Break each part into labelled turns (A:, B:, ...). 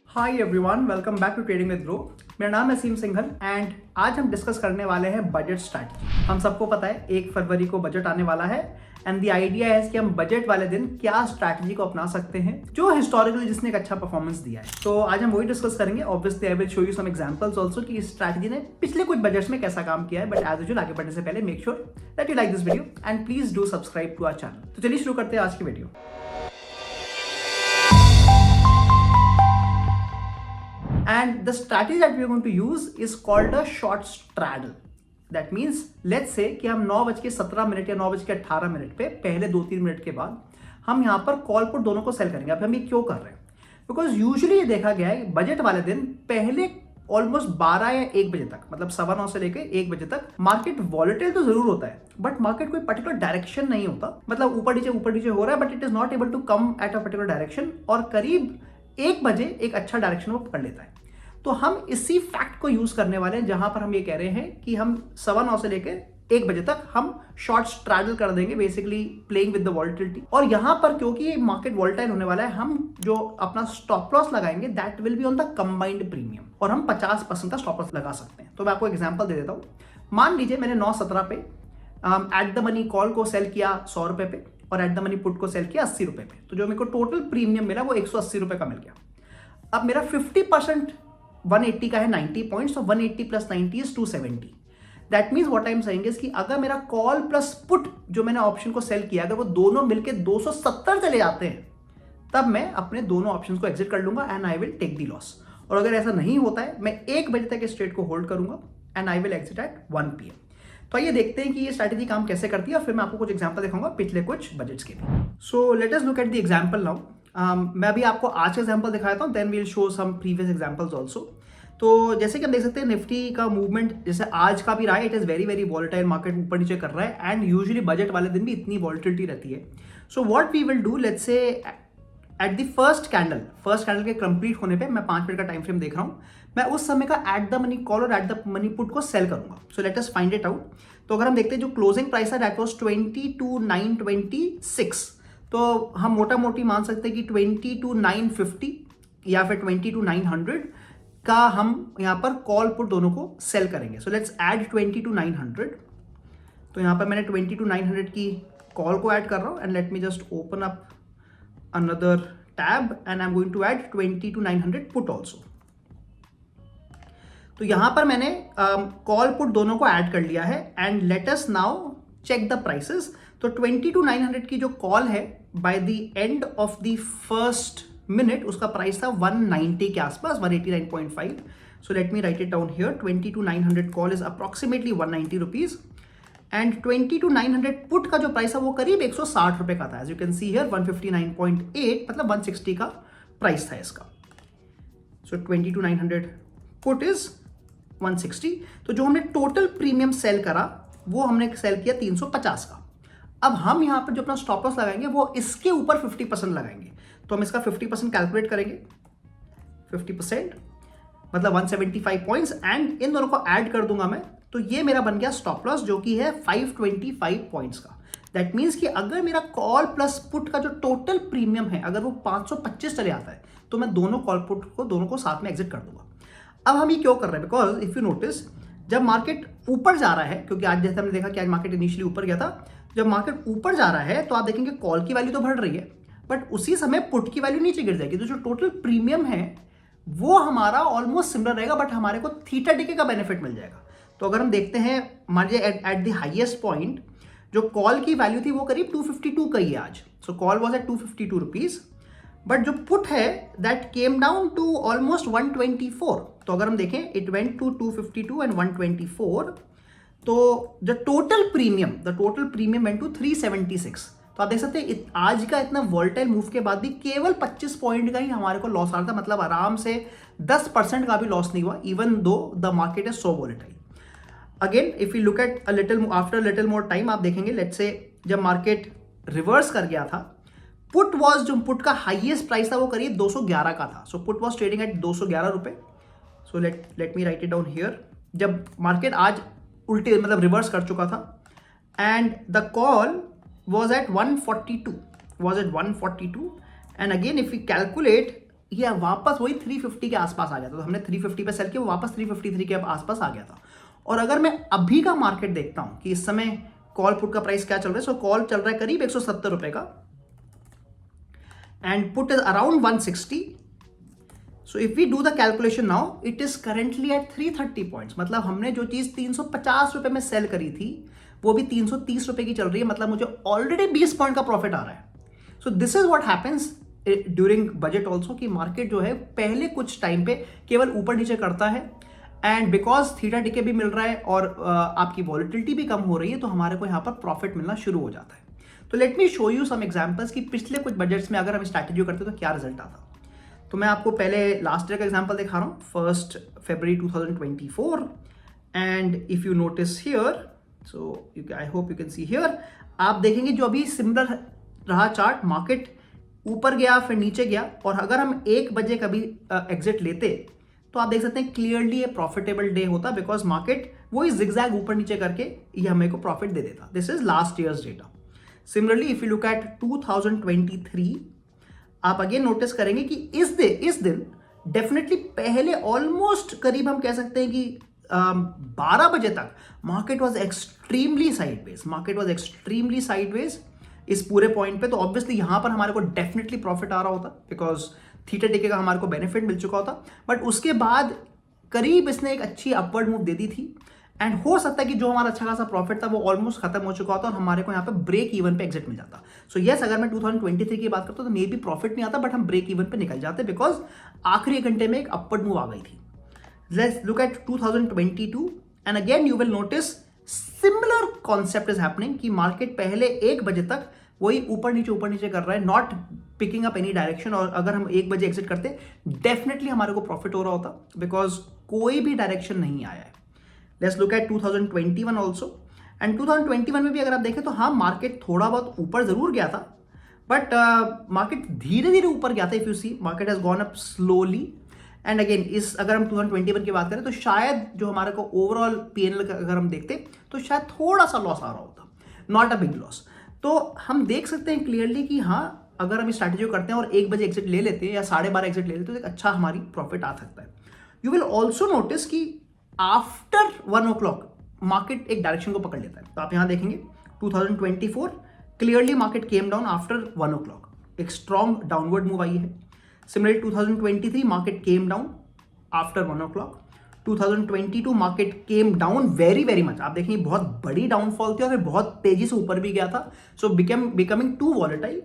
A: Hi everyone, welcome back to trading with Groww. मेरा नाम है सीम सिंघल एंड आज हम डिस्कस करने वाले हैं बजट स्ट्रैटेजी। हम सबको पता है 1 फरवरी को बजट आने वाला है एंड द आइडिया है कि हम बजट वाले दिन क्या स्ट्रैटेजी को अपना सकते हैं जो हिस्टोरिकली जिसने एक अच्छा परफॉर्मेंस दिया है। तो आज हम वही डिस्कस करेंगे। Obviously I will show you some examples also कि इस स्ट्रैटेजी ने पिछले कुछ बजट्स में कैसा काम किया है। बट एज यूजुअल आगे बढ़ने से पहले make sure that you like this video and please do subscribe to our channel. तो चलिए शुरू करते हैं आज की video. And the strategy that we are going to use is called a short straddle. That means let's say कि हम 9:17 या 9:18 पे पहले 2-3 मिनट के बाद हम यहाँ पर कॉल पुट दोनों को सेल करेंगे। अब हम ये क्यों कर रहे हैं? बिकॉज यूजुअली ये देखा गया है बजट वाले दिन पहले ऑलमोस्ट 12 या 1 बजे तक, मतलब 9:15 से लेकर 1 बजे तक मार्केट वॉलेटाइल तो जरूर होता है बट मार्केट कोई पर्टिकुलर डायरेक्शन नहीं होता। मतलब ऊपर नीचे हो रहा है but it is not able to come at a particular direction और करीब 1 बजे एक अच्छा डायरेक्शन वो पकड़ लेता है। तो हम इसी फैक्ट को यूज करने वाले हैं जहां पर हम ये कह रहे हैं कि हम 9:15 से लेकर 1 बजे तक हम शॉर्ट स्ट्रैडल कर देंगे, basically playing with the volatility. और यहां पर क्योंकि मार्केट वॉलेटाइल होने वाला है, हम जो अपना स्टॉप लॉस लगाएंगे that will be on the combined premium और हम 50% का स्टॉप लॉस लगा सकते हैं। तो मैं आपको एग्जांपल दे देता हूं। मान लीजिए मैंने 9:17 पे एट द मनी कॉल को सेल किया 100 रुपए पे और एट द मनी पुट को सेल किया 80 रुपए पे। तो जो मेरे को टोटल प्रीमियम मिला वो 180 रुपए का मिल गया। अब मेरा 50% 180 का है 90 पॉइंट्स और 180 plus 90 is 270। That means what I am saying is कि अगर मेरा कॉल प्लस पुट जो मैंने ऑप्शन को सेल किया अगर वो दोनों मिलके 270 चले जाते हैं तब मैं अपने दोनों ऑप्शंस को एग्जिट कर लूंगा and I will take the loss. और अगर ऐसा नहीं होता है मैं 1 बजे तक इस ट्रेड को होल्ड करूंगा and I will exit at 1 PM। तो आइए देखते हैं कि ये स्ट्रैटेजी काम कैसे करती है और फिर मैं आपको कुछ एग्जांपल दिखाऊंगा पिछले कुछ बजट्स के भी। So let us look at the example now. मैं अभी आपको आज का एग्जांपल दिखाता हूं, then we will show some previous examples also. तो जैसे कि हम देख सकते हैं निफ्टी का मूवमेंट जैसे आज का भी रहा है, it is very very volatile, market ऊपर नीचे कर रहा है एंड यूजुअली बजट वाले दिन भी इतनी वॉलेटिलिटी रहती है। So what we will do, let's say at the first candle के कंप्लीट होने पे मैं 5 मिनट का टाइम फ्रेम देख रहा हूँ, मैं उस समय का एट द मनी कॉल और एट द मनी पुट को सेल करूंगा। सो let us find it out. तो अगर हम देखते हैं जो क्लोजिंग प्राइस है दैट वाज 22,926, तो हम मोटा मोटी मान सकते हैं कि 22,950 या फिर 22,900 का हम यहां पर कॉल पुट दोनों को सेल करेंगे। So let's add 22,900। तो यहां पर मैंने 22,900 की कॉल को ऐड कर रहा हूं and let me just open up another tab and I am going to add 22,900 put also. तो यहां पर मैंने कॉल पुट दोनों को ऐड कर लिया है and let us now check the prices. तो 22,900 की जो कॉल है by the end of the first minute उसका प्राइस था 190 के आसपास, 189.5। So let me write it down here. 22,900 call is approximately 190 rupees and 22,900 put का जो प्राइस है वो करीब 160 रुपए का था। As you can see here 159.8, मतलब 160 का प्राइस था इसका। So 22,900 put is 160। तो जो हमने टोटल प्रीमियम सेल करा वो हमने सेल किया 350 का। अब हम यहां पर जो अपना स्टॉप लॉस लगाएंगे वो इसके ऊपर 50% लगाएंगे। तो हम इसका 50% कैलकुलेट करेंगे। 50% मतलब 175 पॉइंट्स एंड इन दोनों को ऐड कर दूंगा मैं। तो ये मेरा बन गया स्टॉप लॉस जो कि है 525 पॉइंट्स का। दैट मीन्स कि अगर मेरा कॉल प्लस पुट का जो टोटल प्रीमियम है अगर वो 525 चले आता है तो मैं दोनों कॉल पुट को दोनों को साथ में एग्जिट कर दूंगा। अब हम ये क्यों कर रहे हैं? बिकॉज इफ यू नोटिस जब मार्केट ऊपर जा रहा है, क्योंकि आज जैसे हमने देखा कि आज मार्केट इनिशियली ऊपर गया था, जब मार्केट ऊपर जा रहा है तो आप देखेंगे कॉल की वैल्यू तो बढ़ रही है बट उसी समय पुट की वैल्यू नीचे गिर जाएगी। तो जो टोटल प्रीमियम है वो हमारा ऑलमोस्ट सिमिलर रहेगा बट हमारे को थीटा डीके का बेनिफिट मिल जाएगा। तो अगर हम देखते हैं मान लीजिए एट द हाईएस्ट पॉइंट जो कॉल की वैल्यू थी वो करीब 252 का ही है आज। So call was at 252 rupees but जो पुट है that came down to almost 124। तो अगर हम देखें इट वेंट टू 252 एंड 124। तो the total premium went to 376। तो आप देख सकते हैं आज का इतना वॉलेटाइल मूव के बाद भी केवल 25 पॉइंट का ही हमारे को लॉस आ रहा था, मतलब आराम से 10% का भी लॉस नहीं हुआ even though the market is so volatile. Again if you look at after little more time आप देखेंगे लेट्स से जब मार्केट रिवर्स कर गया था जो पुट का हाईएस्ट प्राइस था वो करीब 211 का था। So put was trading at 211 रुपए। सो let me write it down here. जब मार्केट आज उल्टे मतलब रिवर्स कर चुका था and the call was at 142 and again if we calculate ये वापस वही 350 के आसपास आ गया था, तो हमने 350 पे सेल किया, वो वापस 353 के आसपास आ गया था। और अगर मैं अभी का मार्केट देखता हूं कि इस समय कॉल पुट का प्राइस क्या चल रहा है, सो कॉल चल रहा है करीब 170 रुपए का and put is around 160। So if we do the calculation now, it is currently at 330 points. मतलब हमने जो चीज 350 रुपए में सेल करी थी वो भी 330 रुपए की चल रही है, मतलब मुझे ऑलरेडी 20 पॉइंट का प्रॉफिट आ रहा है। So this is what happens during budget also, कि मार्केट जो है पहले कुछ टाइम पे केवल ऊपर नीचे करता है, एंड बिकॉज थीटा डिके भी मिल रहा है और आपकी वॉलिटिलिटी भी कम हो रही है, तो हमारे को यहाँ पर प्रॉफिट मिलना शुरू हो जाता है। तो let me show you some examples कि पिछले कुछ बजट्स में अगर हम स्ट्रैटेजी करते तो क्या रिजल्ट आता। तो मैं आपको पहले लास्ट ईयर का एग्जांपल दिखा रहा हूँ, 1 फरवरी 2024, and if you notice here, so I hope you can see here, आप देखेंगे जो अभी सिमिलर रहा चार्ट, मार्केट ऊपर गया फिर नीचे गया, और अगर हम 1 बजे कभी एग्जिट लेते तो आप देख सकते हैं क्लियरली ये प्रॉफिटेबल डे होता, बिकॉज मार्केट वही जिगजैग ऊपर नीचे करके ये हमें को प्रॉफिट दे देता। This is last years data. Similarly if you look at 2023, आप अगेन नोटिस करेंगे कि इस दिन डेफिनेटली पहले ऑलमोस्ट करीब हम कह सकते हैं कि 12 बजे तक मार्केट वॉज एक्सट्रीमली साइडवेज, इस पूरे पॉइंट पे। तो ऑब्वियसली यहां पर हमारे को डेफिनेटली प्रॉफिट आ रहा होता, बिकॉज थीटा डिके का हमारे को बेनिफिट मिल चुका होता। बट उसके बाद करीब इसने एक अच्छी अपवर्ड मूव दे दी थी, एंड हो सकता है कि जो हमारा अच्छा खासा प्रॉफिट था वो ऑलमोस्ट खत्म हो चुका होता और हमारे को यहाँ पे ब्रेक इवन पे एग्जिट मिल जाता। सो यस, अगर मैं 2023 की बात करता तो मे बी प्रॉफिट नहीं आता, बट हम ब्रेक इवन पे निकल जाते, बिकॉज आखिरी घंटे में एक अपवर्ड मूव आ गई थी। Let's look at 2022, and again you will notice similar concept is happening, कि मार्केट पहले 1 बजे तक वही ऊपर नीचे कर रहा है, not picking up any direction. और अगर हम 1 बजे एग्जिट करते डेफिनेटली हमारे को प्रॉफिट हो रहा होता, बिकॉज कोई भी डायरेक्शन नहीं आया है। Let's look at 2021 also, and 2021 में भी अगर आप देखें तो हाँ, मार्केट थोड़ा बहुत ऊपर जरूर गया था, बट मार्केट धीरे धीरे ऊपर गया था। If you see, market has gone up slowly, and again इस अगर हम 2021 की बात करें तो शायद जो हमारे को ओवरऑल पीएनएल अगर हम देखते तो शायद थोड़ा सा लॉस आ रहा होता, नॉट अ बिग लॉस। तो हम देख सकते हैं क्लियरली कि हाँ, अगर हम स्ट्रैटेजी करते हैं और 1 बजे एग्जिट ले लेते हैं या 12:30 एग्जिट ले लेते हैं तो एक अच्छा हमारी प्रॉफिट आ सकता है। यू विल ऑल्सो नोटिस कि आफ्टर 1 o'clock मार्केट एक डायरेक्शन को पकड़ लेता है। तो आप यहां देखेंगे 2024 clearly market came down after 1 o'clock, एक स्ट्रॉन्ग डाउनवर्ड मूव आई है। Similarly 2023 market came down after 1 o'clock। 2022 market came down very very much, आप देखेंगे बहुत बड़ी डाउनफॉल थी और फिर बहुत तेजी से ऊपर भी गया था, so becoming too volatile.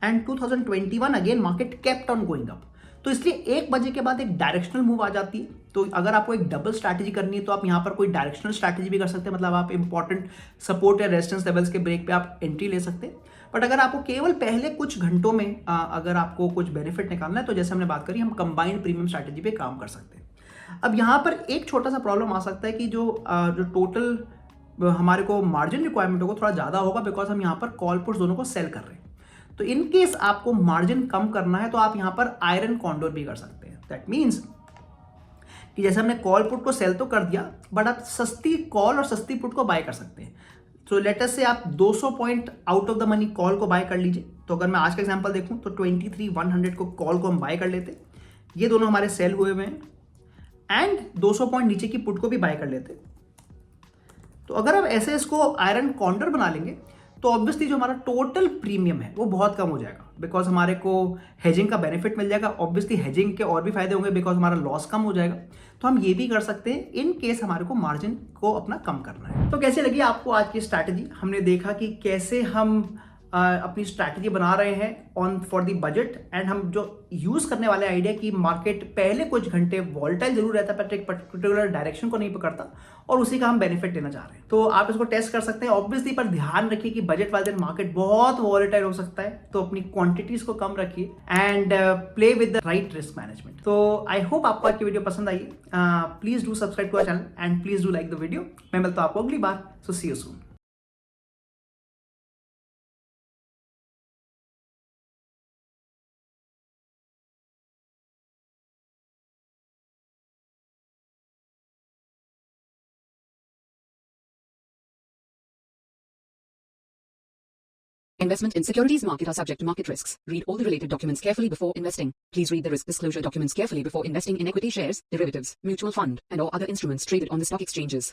A: And 2021 again market kept on going up. तो इसलिए 1 बजे के बाद एक डायरेक्शनल मूव आ जाती है। तो अगर आपको एक डबल स्ट्रैटेजी करनी है तो आप यहाँ पर कोई डायरेक्शनल स्ट्रैटेजी भी कर सकते हैं, मतलब आप इंपॉर्टेंट सपोर्ट या रेजिस्टेंस लेवल्स के ब्रेक पे आप एंट्री ले सकते हैं। बट अगर आपको केवल पहले कुछ घंटों में अगर आपको कुछ बेनिफिट निकालना है तो जैसे हमने बात करी, हम कंबाइंड प्रीमियम स्ट्रैटेजी पे काम कर सकते हैं। अब यहाँ पर एक छोटा सा प्रॉब्लम आ सकता है कि जो टोटल हमारे को मार्जिन रिक्वायरमेंट होगा थोड़ा ज़्यादा होगा, बिकॉज हम यहाँ पर कॉल पुट्स दोनों को सेल कर रहे हैं। तो इन केस आपको मार्जिन कम करना है तो आप यहां पर आयरन कॉन्डोर भी कर सकते हैं। दैट मीन्स कि जैसे हमने कॉल पुट को सेल तो कर दिया, बट आप सस्ती कॉल और सस्ती पुट को बाय कर सकते हैं। तो लेट अस से आप 200 point out of the money call को बाय कर लीजिए। तो अगर मैं आज का एग्जांपल देखूं तो 23,100 को कॉल को हम बाय कर लेते, ये दोनों हमारे सेल हुए हुए हैं, एंड 200 पॉइंट नीचे की पुट को भी बाय कर लेते। तो अगर हम ऐसे इसको आयरन कॉन्डर बना लेंगे तो ऑब्वियसली जो हमारा टोटल प्रीमियम है वो बहुत कम हो जाएगा, बिकॉज हमारे को हेजिंग का बेनिफिट मिल जाएगा। ऑब्वियसली हेजिंग के और भी फायदे होंगे, बिकॉज हमारा लॉस कम हो जाएगा। तो हम ये भी कर सकते हैं इन केस हमारे को मार्जिन को अपना कम करना है। तो कैसे लगी आपको आज की स्ट्रैटेजी? हमने देखा कि कैसे हम अपनी स्ट्रैटेजी बना रहे हैं on for the budget, and हम जो यूज करने वाले आइडिया कि मार्केट पहले कुछ घंटे वॉलेटाइल जरूर रहता है बट एक पर्टिकुलर डायरेक्शन को नहीं पकड़ता, और उसी का हम बेनिफिट लेना चाह रहे हैं। तो आप इसको टेस्ट कर सकते हैं ऑब्वियसली, पर ध्यान रखिए कि बजट वाले दिन मार्केट बहुत वॉलेटाइल हो सकता है, तो अपनी क्वांटिटीज को कम रखिए and play with the right risk management. तो आई होप आपको आज की वीडियो पसंद आई। Please do subscribe to our channel and please do like the video. मैं मिलता हूं आपको अगली बार, so see you soon.
B: Investment in securities market are subject to market risks. Read all the related documents carefully before investing. Please read the risk disclosure documents carefully before investing in equity shares, derivatives, mutual fund, and or other instruments traded on the stock exchanges.